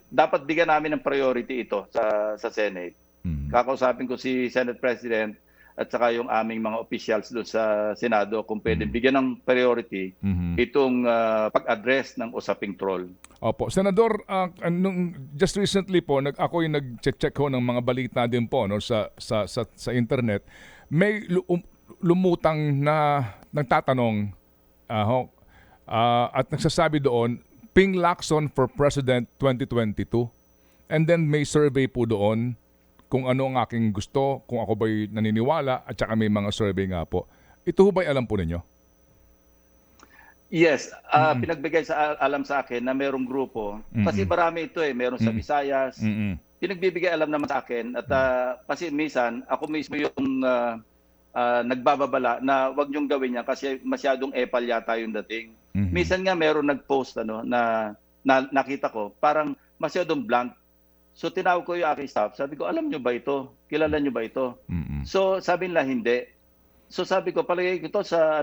dapat bigyan namin ng priority ito sa Senate. Kakausapin ko si Senate President at saka yung aming mga officials doon sa Senado kung pwede bigyan ng priority itong pag-address ng usaping troll. Opo. Senador, just recently po, ako yung nag-check ho ng mga balita din po no, sa internet. May lumutang na nagtatanong at nagsasabi doon, Ping Lacson for President 2022. And then may survey po doon kung ano ang aking gusto, kung ako ba'y naniniwala, at saka may mga survey nga po. Ito ba'y alam po ninyo? Yes, pinagbigay alam sa akin na merong grupo. Kasi marami ito meron sa Visayas. Pinagbibigay alam naman sa akin at kasi minsan ako mismo yung nagbababala na wag niyong gawin yan kasi masyadong epal yata yung dating. Minsan nga meron nag-post na nakita ko parang masyadong blunt. So tinawag ko yung aking staff. Sabi ko, alam niyo ba ito? Kilala niyo ba ito? So sabi nila hindi. So sabi ko, palagay ko ito sa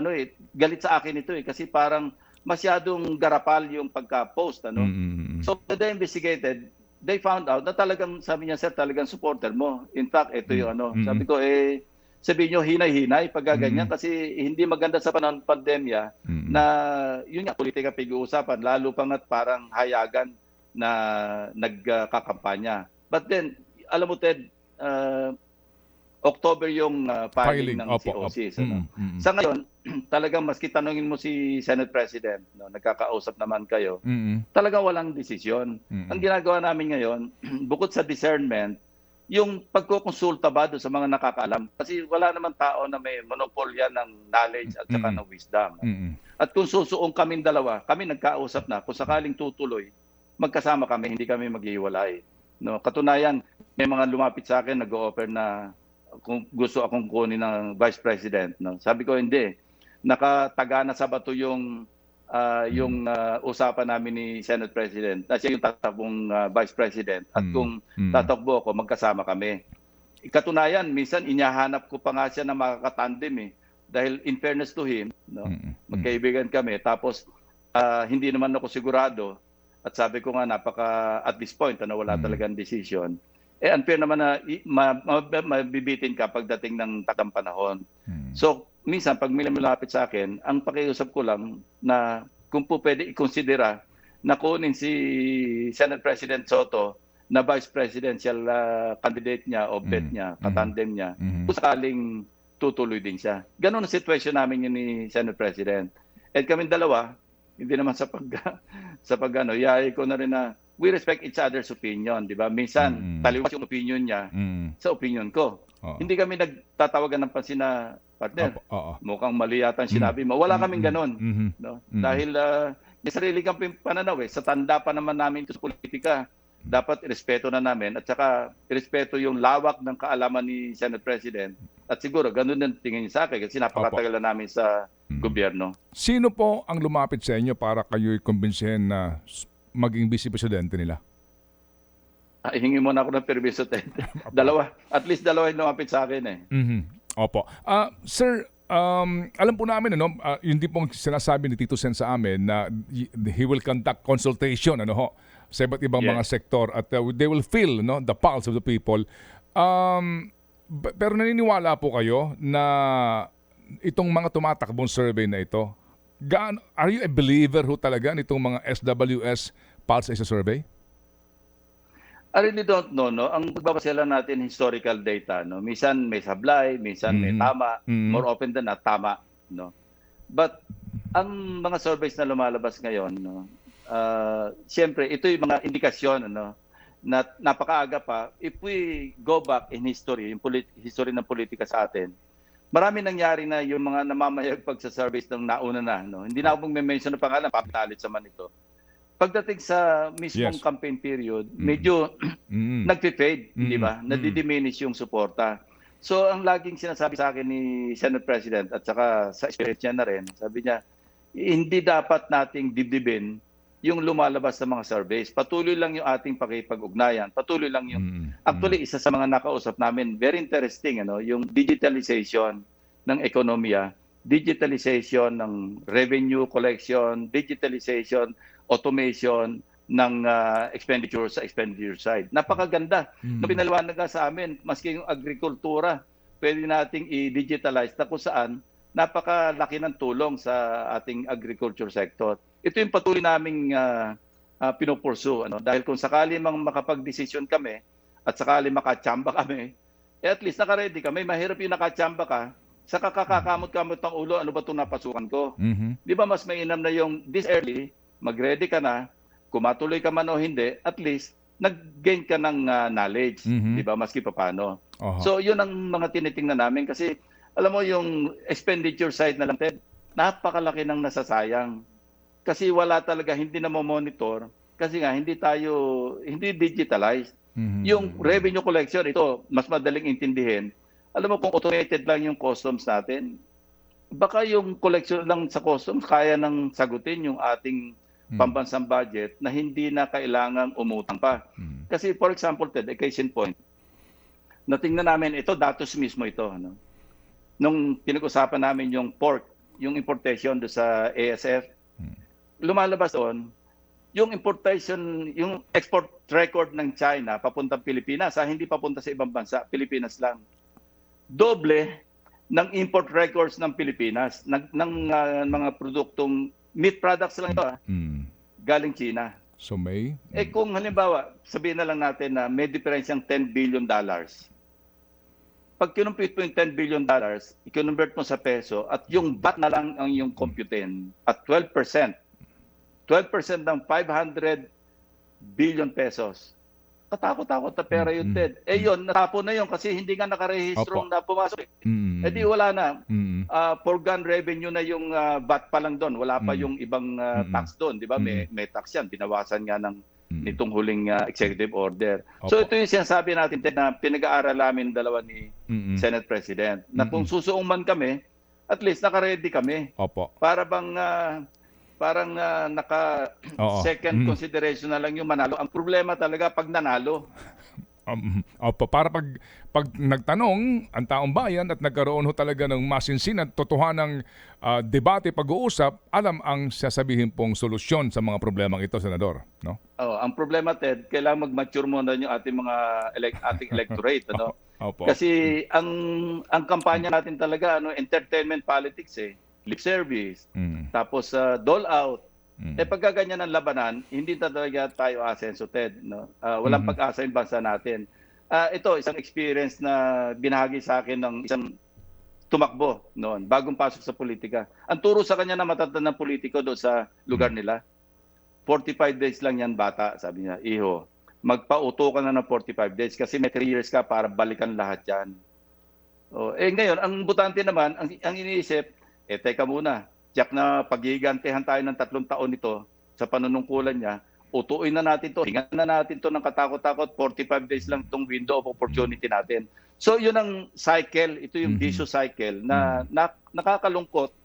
galit sa akin ito kasi parang masyadong garapal yung pagka-post So when they investigated, they found out na talagang sabi niya, sir, talagang supporter mo. In fact, ito yung sabi ko sabihin nyo hinay-hinay pag ganyan kasi hindi maganda sa panahon ng pandemya na yun nga politika pag-uusapan lalo pang at parang hayagan na nagkakampanya. But then, alam mo Ted, October yung filing ng COC. Sa ngayon, talagang maski tanungin mo si Senate President, nagkakausap naman kayo, talagang walang desisyon. Ang ginagawa namin ngayon, bukod sa discernment, yung pagkukonsulta ba doon sa mga nakakaalam. Kasi wala naman tao na may monopolya ng knowledge at saka ng wisdom. At kung susuong kaming dalawa, kami nagkausap na, kung sakaling tutuloy, magkasama kami, hindi kami maghiwalay. Katunayan, may mga lumapit sa akin, nag-o-offer na kung gusto akong kunin ng Vice President. Sabi ko, hindi. Nakataga na sa bato yung usapan namin ni Senate President na siya yung tatakbong Vice President at kung tatakbo ako, magkasama kami. Katunayan, minsan inyahanap ko pa nga siya na makakatandem dahil in fairness to him, magkaibigan kami, tapos hindi naman ako sigurado at sabi ko nga at this point, wala talagang decision. Unfair naman na mabibitin ka pagdating ng takdang panahon. So, minsan, pag may lumapit sa akin, ang pakiusap ko lang na kung po pwede i-considera na kunin si Senate President Soto na Vice Presidential candidate niya o bet niya, katandem niya, kung sakaling tutuloy din siya. Ganon ang situation namin yun ni Senate President. At kami dalawa, hindi naman sa yaya ko na rin na we respect each other's opinion, di ba? Minsan, taliwas yung opinion niya sa opinion ko. Hindi kami nagtatawagan ng pansin na partner, mukhang mali yata ang sinabi mo. Wala kaming ganon. Dahil may sarili kang pananaw sa tanda pa naman namin ito sa politika. Dapat irespeto na namin at saka irespeto yung lawak ng kaalaman ni Senate President. At siguro, ganun din tingin niya sa akin kasi napakatagal na namin sa gobyerno. Sino po ang lumapit sa inyo para kayo'y kumbinsihin na maging vice presidente nila? Hingi mo na ako ng permiso, Ted. At least dalawa yung lumapit sa akin Opo. Sir, alam po namin, yun din pong sinasabi ni Tito Sen sa amin na he will conduct consultation sa iba't ibang mga sektor at they will feel the pulse of the people. Pero naniniwala po kayo na itong mga tumatakbong survey na ito, are you a believer talaga nitong mga SWS Pulse sa survey? I really don't know. Ang pagbabase lang natin historical data. Minsan may sablay, minsan may tama. More often than not, tama. But ang mga surveys na lumalabas ngayon, siyempre, ito yung mga indikasyon na napakaaga pa. If we go back in history, yung history ng politika sa atin, marami nangyari na yung mga namamayag pagsa-surveys ng nauna na. Hindi na ako mag-mention ng pangalan, papitalit sa man ito. Pagdating sa mismong campaign period, medyo nag-fade, di ba? Nadidiminish yung suporta. So, ang laging sinasabi sa akin ni Senate President at saka sa experience niya na rin, sabi niya, hindi dapat nating dibdibin yung lumalabas sa mga surveys. Patuloy lang yung ating pakipag-ugnayan. Patuloy lang yung... Actually, isa sa mga nakausap namin, very interesting, yung digitalization ng ekonomiya. digitalization ng revenue collection, digitalization, automation ng expenditure sa expenditure side. Napakaganda. Nung pinaliwanag nga sa amin, maski yung agrikultura, pwede nating i-digitalize na kung saan napakalaki ng tulong sa ating agriculture sector. Ito yung patuloy naming pinupursu. Dahil kung sakali mang makapag-desisyon kami at sakali makachamba kami, at least naka-ready kami. Mahirap yung nakachamba ka, sa kakakamot-kamot ng ulo, ano ba itong napasukan ko? Di ba mas mainam na yung this early, mag-ready ka na, kumatuloy ka man o hindi, at least nag-gain ka ng knowledge, di ba, maski paano. So yun ang mga tinitingnan namin kasi alam mo yung expenditure side na lang, Ted, napakalaki ng nasasayang. Kasi wala talaga, hindi na monitor kasi nga hindi digitalized. Yung revenue collection, ito, mas madaling intindihin. Alam mo kung automated lang yung customs natin, baka yung collection lang sa customs kaya nang sagutin yung ating pambansang budget na hindi na kailangang umutang pa. Kasi for example, Ted, a case in point, natingnan namin ito, datos mismo ito. Nung pinag-usapan namin yung pork, yung importation do sa ASF, lumalabas doon, yung importation, yung export record ng China papuntang Pilipinas, hindi papunta sa ibang bansa, Pilipinas lang. Doble ng import records ng Pilipinas, ng mga produktong meat products lang ito, galing China. So may... Kung halimbawa, sabihin na lang natin na may diferensyang $10 billion. Pag kinumpute mo yung $10 billion, i-convert mo sa peso at yung VAT na lang ang yung computin at 12%. 12% ng 500 billion pesos. Katakot-takot na pera yun, Ted. Yun, natapon na yun kasi hindi nga nakarehistrong na pumasok. Di wala na. Foregone revenue na yung VAT pa lang doon. Wala pa yung ibang tax doon. Di ba? May tax yan. Binawasan nga ng nitong huling executive order. So ito yung sinasabi natin, Ted, na pinag-aaral namin dalawa ni Senate President. Na kung susuong man kami, at least naka-ready kami. Para bang... parang naka-second consideration na lang yung manalo. Ang problema talaga pag nanalo. Para pag nagtanong ang taong bayan at nagkaroon ho talaga ng masinsin at totohanang debate, pag-uusap, alam ang sasabihin pong solusyon sa mga problemang ito, Senador. No? Ang problema, Ted, kailangan mag-mature muna yung ating mga ating electorate. Kasi ang kampanya natin talaga, entertainment politics lip service, tapos dole out. Pag ganyan ang labanan, hindi talaga tayo asenso, Ted. Walang pag-asa yung bansa natin. Ito, isang experience na binahagi sa akin ng isang tumakbo noon, bagong pasok sa politika. Ang turo sa kanya na matatandang politiko doon sa lugar nila, 45 days lang yan bata, sabi niya, iho, magpauto ka na ng 45 days kasi may 3 years ka para balikan lahat yan. Ngayon, ang butante naman, ang iniisip, teka muna, tiyak na paghihigantihan tayo ng 3 taon nito sa panunungkulan niya, utuin na natin to, hingan na natin to ng katakot-takot, 45 days lang itong window of opportunity natin. So yun ang cycle, ito yung vicious cycle na nakakalungkot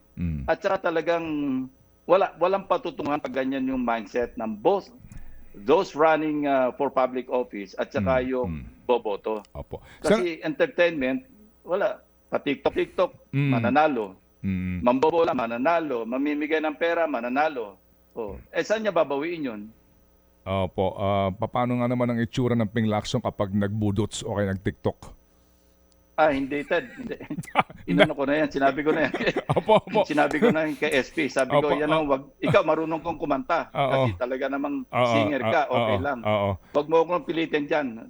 at saka talagang walang patutunguhan pag ganyan yung mindset ng both those running for public office at saka yung boboto. Kasi entertainment, wala. Pa-TikTok, mananalo. Mambobola, mananalo. Mamimigay ng pera, mananalo. Saan niya babawiin yun? Paano nga naman ang itsura ng Ping Lacson kapag nagbudots o kaya nag-TikTok? Hindi, Ted. Hindi. Inano ko na yan. Sinabi ko na yan. Sinabi ko na yan kay SP. Sabi ko, yan ang ikaw marunong kong kumanta. Kasi talaga namang singer ka. Okay lang. Wag mo akong pilitin dyan.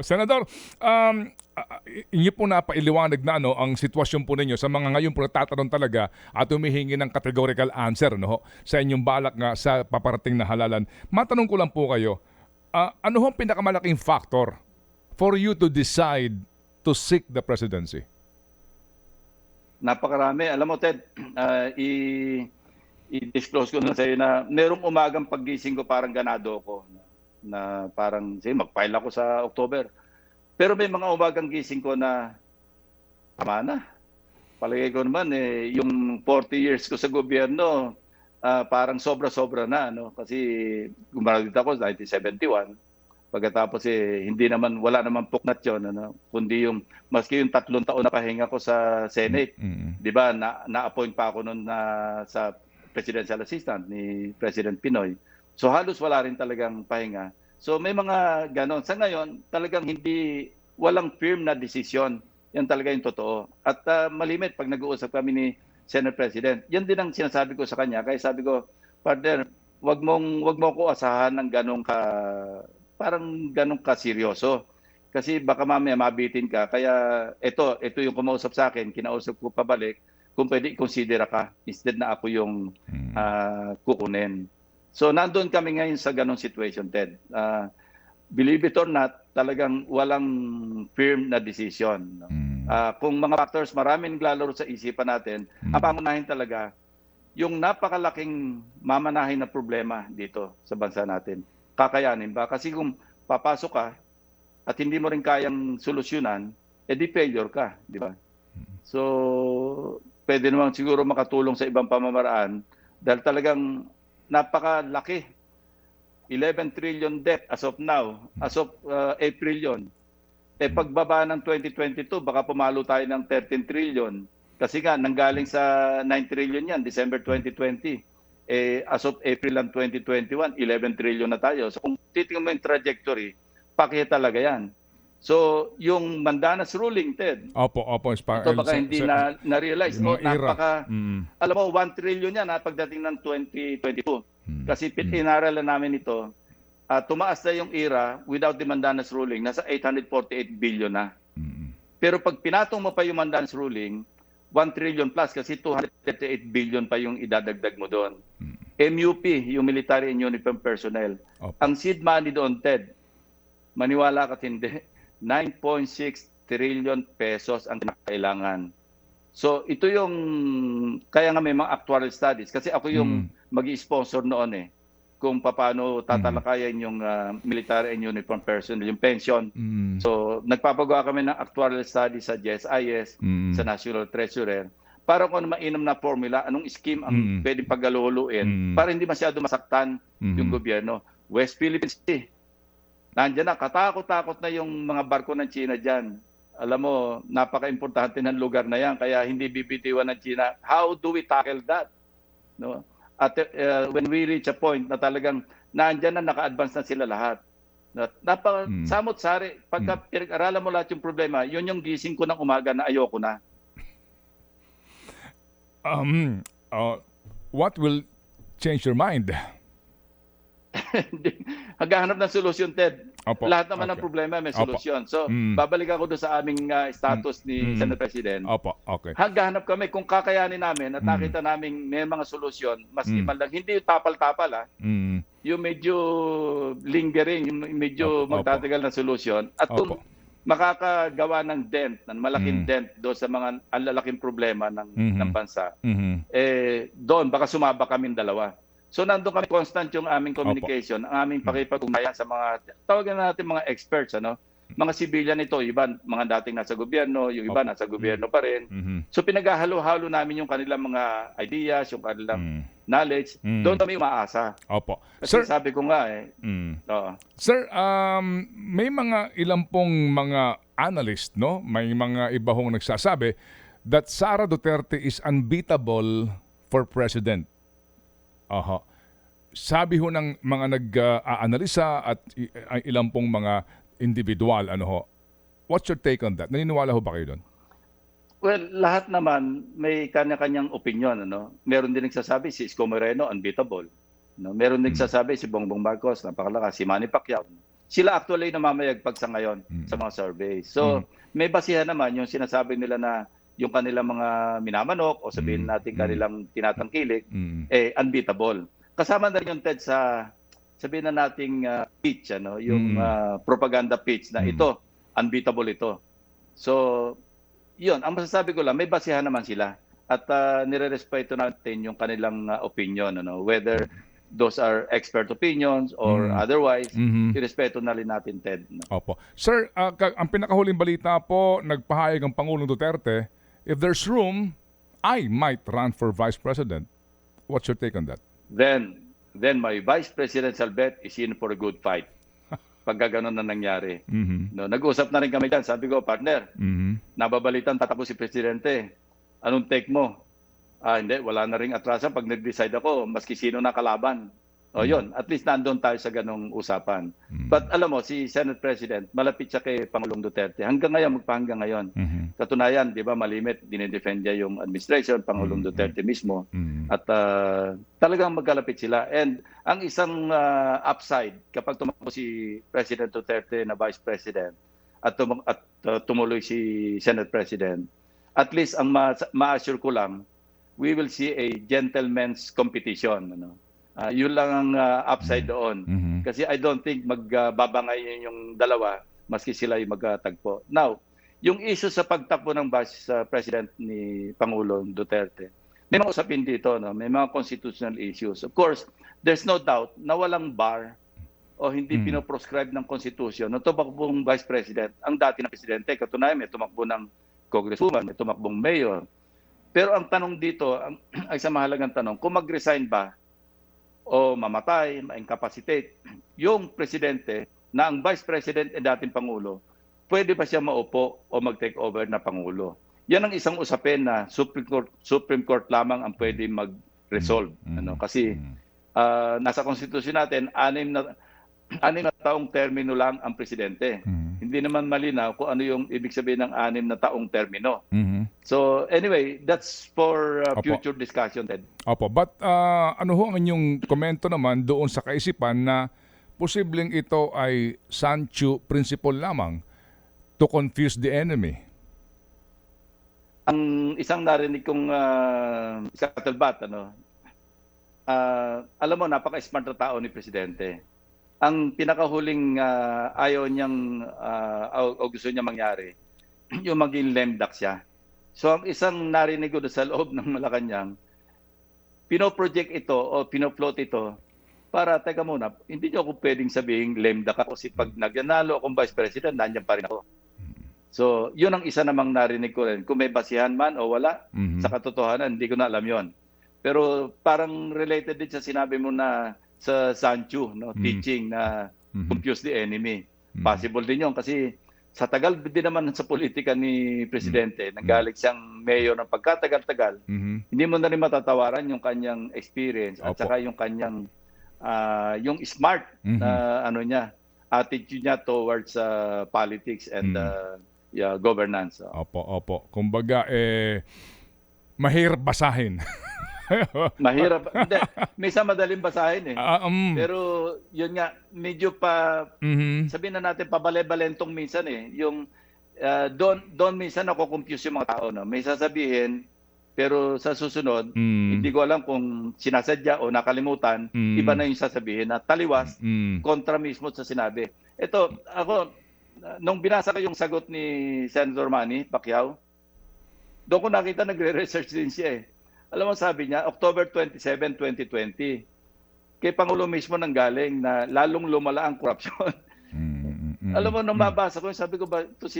Senador, inyo po napailiwanag na ang sitwasyon po ninyo sa mga ngayon po nagtatanong talaga at humihingi ng categorical answer sa inyong balak nga sa paparating na halalan. Matanong ko lang po kayo, ano ang pinakamalaking factor for you to decide to seek the presidency? Napakarami. Alam mo, Ted, i-disclose ko na sa iyo na merong umagang paggising ko parang ganado ako. Na parang, mag-file ako sa October. Pero may mga umagang gising ko na tama na. Palagay ko naman, yung 40 years ko sa gobyerno, parang sobra-sobra na. Kasi gumaradit ako 1971. Pagkatapos hindi naman, wala naman puknat yun, ano? Kundi yung, maski yung 3 taon na pahinga ko sa Senate, di ba, na-appoint pa ako noon na sa presidential assistant ni President Pinoy. So halos wala rin talagang pahinga. So may mga ganon. Sa ngayon, talagang walang firm na desisyon. Yan talaga yung totoo. At malimit, pag nag-uusap kami ni Senate President, yan din ang sinasabi ko sa kanya. Kaya sabi ko, partner, wag mo ko asahan ng parang ganong ka seryoso. Kasi baka mamaya mabitin ka. Kaya ito yung kumausap sa akin, kinausap ko pabalik, kung pwede i-consider ka instead na ako yung kukunin. So nandun kami ngayon sa ganong situation, Ted. Believe it or not, talagang walang firm na decision. No? Kung mga factors, maraming naglalaro sa isipan natin, ang pangunahin talaga, yung napakalaking mamanahin na problema dito sa bansa natin. Kakayanin ba? Kasi kung papasok ka at hindi mo rin kayang solusyonan, di failure ka, di ba? So, pwede naman siguro makatulong sa ibang pamamaraan dahil talagang napakalaki. 11 trillion debt as of now, as of April yun. Pagbaba ng 2022, baka pumalo tayo ng 13 trillion. Kasi nga, nanggaling sa 9 trillion yan, December 2020. As of April ng 2021, 11 trillion na tayo. So kung titingnan mo yung trajectory, pakita talaga yan. So, yung Mandanas ruling, Ted, Opo. ito baka hindi na-realize. Alam mo, 1 trillion yan pagdating ng 2022. Kasi inaralan namin ito, tumaas na yung era without the Mandanas ruling, nasa 848 billion na. Pero pag pinatong mo pa yung Mandanas ruling, 1 trillion plus kasi 238 billion pa yung idadagdag mo doon. MUP, yung Military and Uniform Personnel. Ang seed money doon, Ted, maniwala ka hindi, 9.6 trillion pesos ang kailangan. So ito yung, kaya nga may mga actuarial studies. Kasi ako yung mag-i-sponsor noon kung paano tatalakayan yung military and uniform personnel, yung pension. So nagpapagawa kami ng actuarial studies sa GSIS, sa National Treasurer, para kung ano mainam na formula, anong scheme ang pwedeng paggaluluin para hindi masyado masaktan yung gobyerno. West Philippine Sea, nandiyan na, katakot-takot na yung mga barko ng China dyan. Alam mo, napaka-importante ng lugar na yan, kaya hindi bibitiwan ng China. How do we tackle that? No? At when we reach a point na talagang nandiyan na, naka-advance na sila lahat. Samot-sari, pagka pinag-aralan mo lahat yung problema, yun yung gising ko ng umaga na ayoko na. What will change your mind? Haghahanap ng solusyon, Ted. Opo. Lahat naman ng problema may solusyon. So, babalik ako doon sa aming status ni Senate President. Opo, okay. Haghahanap kami kung kakayanin namin at nakita namin may mga solusyon, maski man lang, hindi yung tapal-tapal yung medyo lingering, yung medyo magtatagal na solusyon. At kung makakagawa ng dent, ng malaking dent doon sa mga lalaking problema ng bansa, doon baka sumaba kaming dalawa. So nandun kami constant yung aming communication, ang aming pakipag-ugnayan sa mga, tawagan natin mga experts, mga civilian ito, iba mga dating nasa gobyerno, yung iba nasa gobyerno pa rin. So pinaghahalo-halo namin yung kanilang mga ideas, yung kanilang knowledge, doon kami umaasa. Opo. Kasi Sir, sabi ko nga Sir, may mga ilang pong mga analyst, no? May mga iba hong nagsasabi that Sara Duterte is unbeatable for president. Sabi ho ng mga nag-aanalisa at ilang pong mga individual, what's your take on that? Naniniwala ho ba kayo doon? Well, lahat naman may kanya-kanyang opinion. Meron din nagsasabi si Isko Moreno, unbeatable. Meron din nagsasabi si Bongbong Marcos, napakalakas, si Manny Pacquiao. Sila actually namamayagpag sa ngayon sa mga surveys. So, may basihan naman yung sinasabi nila na yung kanilang mga minamanok o sabihin natin kanilang tinatangkilik, unbeatable. Kasama na rin yung Ted sa sabihin na nating pitch, yung propaganda pitch na ito, unbeatable ito. So, yun, ang masasabi ko lang, may basihan naman sila at nire-respeto natin yung kanilang opinion, whether those are expert opinions or otherwise, irespeto na rin natin, Ted. Opo. Sir, ang pinakahuling balita po, nagpahayag ang Pangulong Duterte, if there's room, I might run for Vice President. What's your take on that? Then my Vice Presidential bet is in for a good fight. pag gano'n na nangyari. Mhm. No, nag-usap na rin kami diyan. Sabi ko, partner, Mhm. nababalitan tatakbo si presidente. Anong take mo? Hindi, wala na ring atrasan pag nag-decide ako, maski sino na kalaban. O yun, at least nandun tayo sa ganong usapan. But alam mo, si Senate President, malapit siya kay Pangulong Duterte. Hanggang ngayon, magpahanggang ngayon. Mhm. Katunayan, di ba, malimit, dinedefend niya yung administration, Pangulong Duterte mismo. Mhm. At talagang magkalapit sila. And ang isang upside, kapag tumakbo si President Duterte na Vice President at tumuloy si Senate President, at least ang ma-assure ko lang, we will see a gentleman's competition. Ano? Yun lang ang upside doon. Mhm. Kasi I don't think magbabangay yung dalawa maski sila yung magtagpo. Now, yung issue sa pagtakbo ng Vice President ni Pangulong Duterte, may mga usapin dito, no? May mga constitutional issues. Of course, there's no doubt na walang bar o hindi pinoprescribe ng Constitution na tumakbong Vice President ang dati na Presidente. Katunayan, may tumakbo ng Congresswoman, may tumakbong Mayor. Pero ang tanong dito, ang isang mahalagang tanong, kung mag-resign ba o mamatay, ma-incapacitate yung Presidente na ang Vice President ay dating Pangulo, pwede ba siya maupo o mag-take over na Pangulo? Yan ang isang usapin na Supreme Court lamang ang pwede mag-resolve. Ano? Kasi nasa konstitusyon natin, anim na taong termino lang ang Presidente. Hindi naman malinaw kung ano yung ibig sabihin ng 6 na taong termino. Mhm. So anyway, that's for Opo. future discussion, Ted. Opo, but ano ho ang inyong komento naman doon sa kaisipan na posibleng ito ay Sanchu principle lamang to confuse the enemy? Ang isang narinig kong scuttlebutt, alam mo, napaka-smart na tao ni Presidente. Ang pinakahuling ayaw niyang o gusto niya mangyari, yung maging lame duck siya. So ang isang narinig ko doon sa loob ng Malacanang, pinoproject ito o pinofloat ito para, teka muna, hindi niyo ako pwedeng sabihin lame duck ako kasi pag nagnanalo akong Vice President, nandiyan pa rin ako. So yun ang isa namang narinig ko rin. Kung may basihan man o wala, sa katotohanan, hindi ko na alam yon. Pero parang related din sa sinabi mo na sa Sanchu, teaching na confuse the enemy. Possible din yun kasi sa tagal din naman sa politika ni Presidente, nagaling siyang mayor ng pagkatagal-tagal, hindi mo na rin matatawaran yung kanyang experience at Opo. saka yung kanyang yung smart na niya, attitude niya towards politics and governance. Opo. Kumbaga, mahirap basahin. Mahirap. Hindi, minsan madaling basahin eh. Pero yun nga, medyo sabihin na natin, pabale-balentong minsan eh. Yung doon minsan ako-confuse yung mga tao. No? May sasabihin, pero sa susunod, hindi ko alam kung sinasadya o nakalimutan, iba na yung sasabihin na taliwas, kontra mismo sa sinabi. Ito, ako, nung binasa ko yung sagot ni Senator Manny Pacquiao, doon ko nakita nagre-research din siya eh. Alam mo, sabi niya, October 27, 2020, kay Pangulo mismo nanggaling na lalong lumala ang korupsyon. Alam mo, nung mabasa ko, sabi ko ba, ito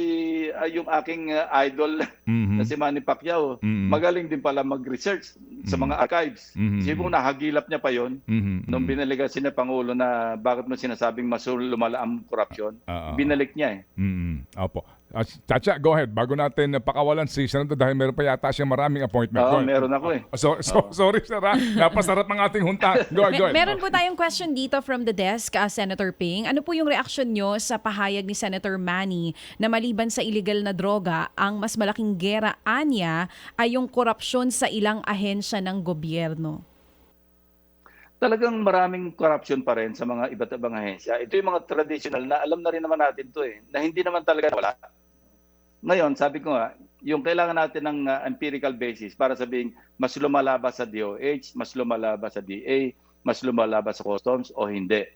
yung aking idol na si Manny Pacquiao, magaling din pala mag-research sa mga archives. Siguro nahagilap niya pa yon nung binalikan si Pangulo na bakit mo sinasabing mas lumala ang korupsyon. Binalik niya eh. Opo. Chacha, go ahead. Bago natin pakawalan si Senator dahil meron pa yata siyang maraming appointment. Oo, Go ahead. meron ako eh. Sorry, sir. Napasarap ng ating hunta. Go ahead. Meron po tayong question dito from the desk, Senator Ping. Ano po yung reaksyon nyo sa pahayag ni Senator Manny na maliban sa illegal na droga, ang mas malaking gera anya ay yung korupsyon sa ilang ahensya ng gobyerno? Talagang maraming corruption pa rin sa mga iba't ibang ahensya. Ito yung mga traditional na alam na rin naman natin to eh, na hindi naman talaga wala. Ngayon, sabi ko nga, yung kailangan natin ng empirical basis para sabihin mas lumala ba sa DOH, mas lumala ba sa DA, mas lumala ba sa customs o hindi.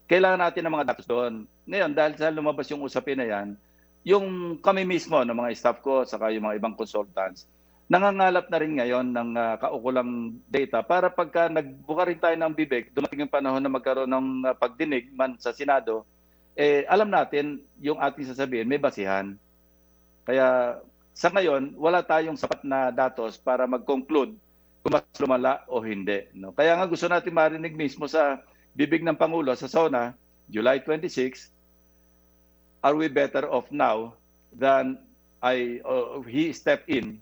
Kailangan natin ng mga datos doon. Ngayon, dahil sa lumabas yung usapin na yan, yung kami mismo, ng mga staff ko, saka yung mga ibang consultants, nangangalap na rin ngayon ng kaukulang data para pagka nagbuka rin tayo ng bibig, dumating yung panahon na magkaroon ng pagdinig man sa Senado, alam natin yung ating sasabihin, may basihan. Kaya sa ngayon, wala tayong sapat na datos para mag-conclude kung mas lumala o hindi. No? Kaya nga gusto natin marinig mismo sa bibig ng Pangulo sa SONA, July 26, are we better off now than he stepped in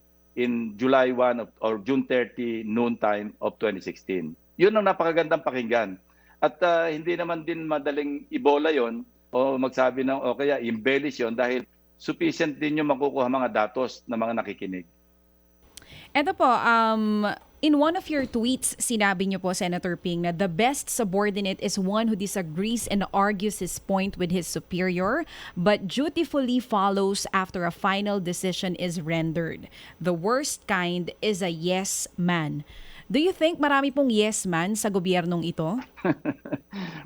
July 1 or June 30 noontime of 2016. Yun ang napakagandang pakinggan. At hindi naman din madaling ibola yon o magsabi ng o kaya embellish yon dahil sufficient din yung makukuha mga datos ng mga nakikinig. Ito po, in one of your tweets, sinabi niyo po, Senator Ping, na the best subordinate is one who disagrees and argues his point with his superior, but dutifully follows after a final decision is rendered. The worst kind is a yes man. Do you think marami pong yes man sa gobyernong ito?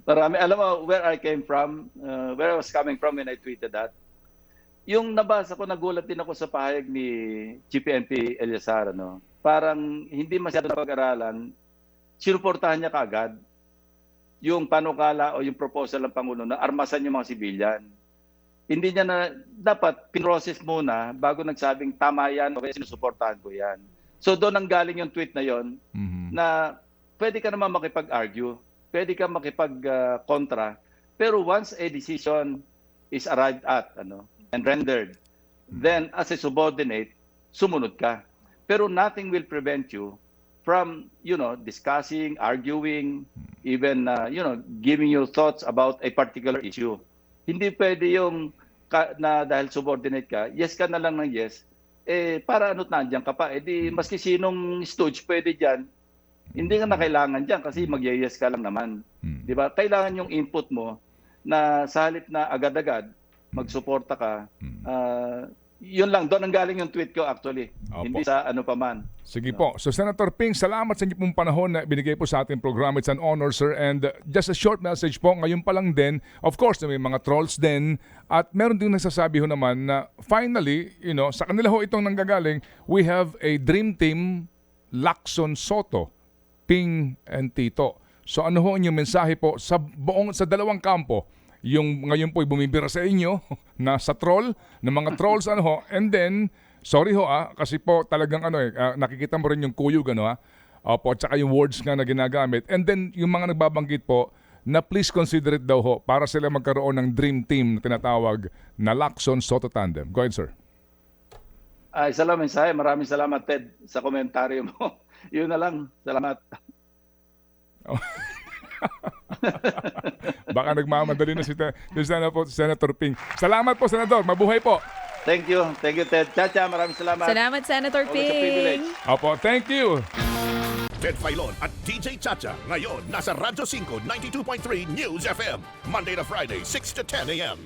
Marami. Alam mo, where I came from, where I was coming from when I tweeted that, yung nabasa ko, nagulat din ako sa pahayag ni GPNP Eliazar, no? Parang hindi masyado napag-aralan, sinuportahan niya kaagad yung panukala o yung proposal ng Pangulo na armasan yung mga sibilyan. Hindi niya na, dapat pinrocess muna bago nagsabing tama yan o kaya sinusuportahan ko yan. So doon ang galing yung tweet na yon na pwede ka naman makipag-argue, pwede ka makipag-kontra, pero once a decision is arrived at, and rendered, then as a subordinate, sumunod ka. Pero nothing will prevent you from, discussing, arguing, even, giving your thoughts about a particular issue. Hindi pwede yung na dahil subordinate ka, yes ka na lang ng yes, para nandiyan ka pa. Di maski sinong stooge pwede dyan, hindi ka na kailangan dyan kasi mag-yes ka lang naman. Di ba? Kailangan yung input mo na sa halip na agad-agad, magsuporta ka. Yun lang, doon ang galing yung tweet ko actually. Opo. Hindi sa ano pa man. Sige po. So Senator Ping, salamat sa inyo pong panahon na binigay po sa ating program. It's an honor, sir. And just a short message po, ngayon pa lang din, of course, may mga trolls din. At meron din nagsasabi ho naman na finally, sa kanila ho itong nanggagaling, we have a dream team, Lacson Soto, Ping and Tito. So ano ho inyong mensahe po sa dalawang kampo? Yung ngayon po ay bumibira sa inyo na sa troll, ng mga trolls and then sorry ho kasi po talagang nakikita mo rin yung kuyog Opo, tsaka yung words nga na ginagamit. And then yung mga nagbabanggit po na please consider it daw ho para sila magkaroon ng dream team na tinatawag na Lacson Soto Tandem. Go ahead, sir. Isa lang mensahe. Maraming salamat, Ted, sa komentaryo mo. Yun na lang. Salamat. Baka nagmamadali na si Senator Ping. Salamat po, Senador. Mabuhay po. Thank you. Thank you, Ted. Chacha, maraming salamat. Salamat, Senator Always a privilege. Ping. Opo, thank you. Ted Filon at DJ Chacha. Ngayon, nasa Radyo 5, 92.3 News FM. Monday to Friday, 6 to 10 a.m.